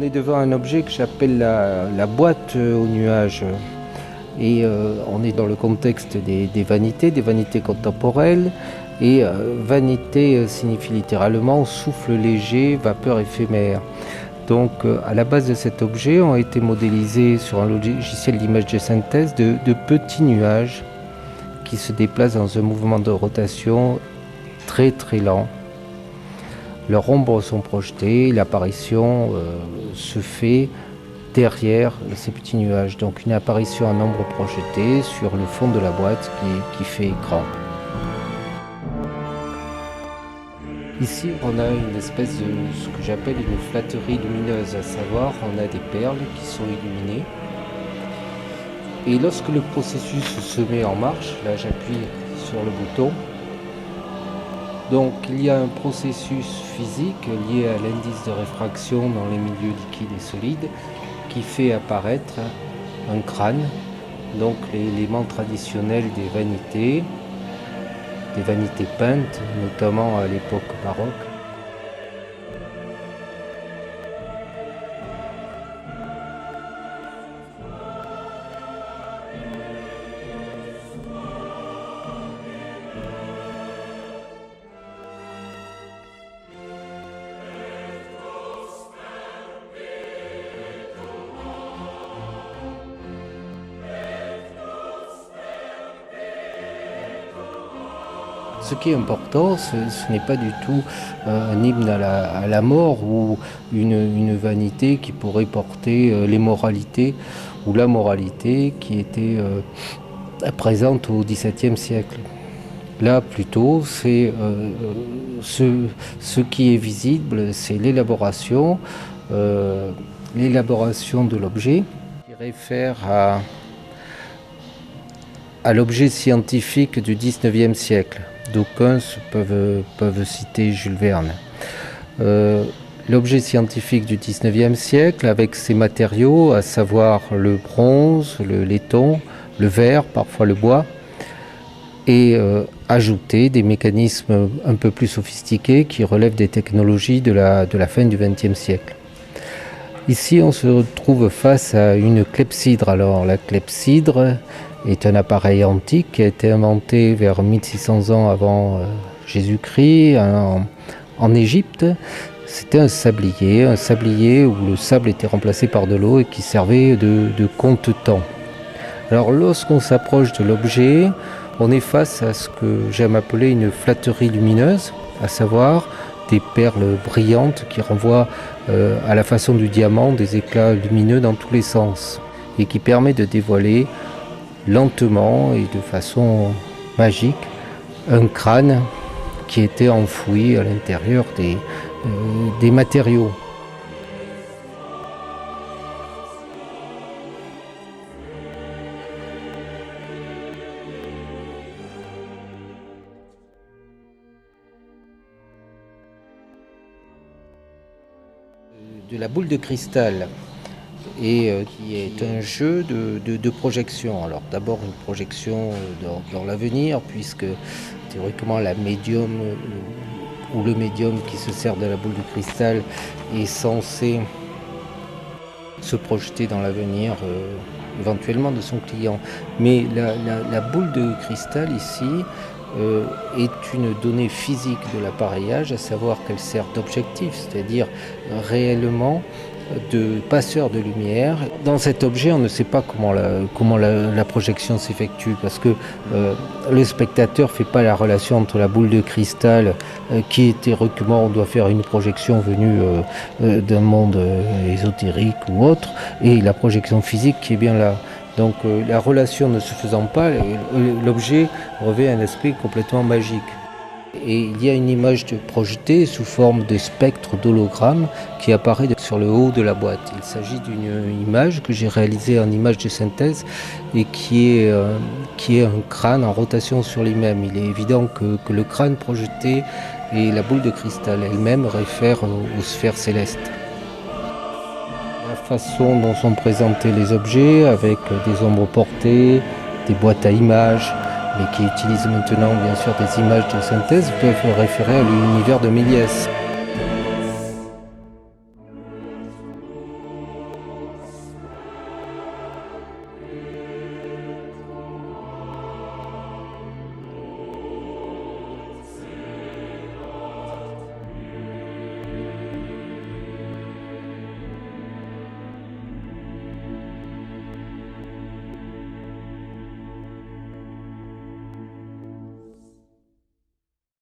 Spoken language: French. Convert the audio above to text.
On est devant un objet que j'appelle la boîte aux nuages. Et on est dans le contexte des vanités contemporaines. Et vanité signifie littéralement souffle léger, vapeur éphémère. Donc à la base de cet objet ont été modélisés sur un logiciel d'image de synthèse de petits nuages qui se déplacent dans un mouvement de rotation très très lent. Leurs ombres sont projetées, l'apparition se fait derrière ces petits nuages. Donc une apparition en ombre projetée sur le fond de la boîte qui fait écran. Ici, on a une espèce de ce que j'appelle une flatterie lumineuse, à savoir on a des perles qui sont illuminées. Et lorsque le processus se met en marche, là j'appuie sur le bouton, donc il y a un processus physique lié à l'indice de réfraction dans les milieux liquides et solides qui fait apparaître un crâne, donc l'élément traditionnel des vanités peintes, notamment à l'époque baroque. Ce qui est important, ce n'est pas du tout un hymne à la mort ou une vanité qui pourrait porter l'immoralité ou la moralité qui était présente au XVIIe siècle. Là, plutôt, c'est ce qui est visible, c'est l'élaboration de l'objet qui réfère à l'objet scientifique du XIXe siècle. D'aucuns peuvent citer Jules Verne. L'objet scientifique du XIXe siècle, avec ses matériaux, à savoir le bronze, le laiton, le verre, parfois le bois, et ajouter des mécanismes un peu plus sophistiqués qui relèvent des technologies de la fin du XXe siècle. Ici, on se retrouve face à une clepsydre. Alors, la clepsydre est un appareil antique qui a été inventé vers 1600 ans avant Jésus-Christ en Égypte. C'était un sablier où le sable était remplacé par de l'eau et qui servait de compte-temps. Alors lorsqu'on s'approche de l'objet, on est face à ce que j'aime appeler une flatterie lumineuse, à savoir des perles brillantes qui renvoient à la façon du diamant des éclats lumineux dans tous les sens et qui permet de dévoiler lentement et de façon magique un crâne qui était enfoui à l'intérieur des matériaux. De la boule de cristal et qui est un jeu de projection. Alors d'abord une projection dans l'avenir, puisque théoriquement la médium ou le médium qui se sert de la boule de cristal est censé se projeter dans l'avenir éventuellement de son client. Mais la boule de cristal ici est une donnée physique de l'appareillage, à savoir qu'elle sert d'objectif, c'est-à-dire réellement de passeur de lumière. Dans cet objet, on ne sait pas comment la projection s'effectue, parce que le spectateur ne fait pas la relation entre la boule de cristal qui est théoriquement, on doit faire une projection venue d'un monde ésotérique ou autre, et la projection physique qui est bien là. Donc la relation ne se faisant pas, l'objet revêt un aspect complètement magique. Et il y a une image projetée sous forme de spectre d'hologramme qui apparaît sur le haut de la boîte. Il s'agit d'une image que j'ai réalisée en image de synthèse et qui est un crâne en rotation sur lui-même. Il est évident que le crâne projeté et la boule de cristal elle-même réfèrent aux sphères célestes. La façon dont sont présentés les objets, avec des ombres portées, des boîtes à images, mais qui utilisent maintenant bien sûr des images de synthèse, peuvent référer à l'univers de Méliès.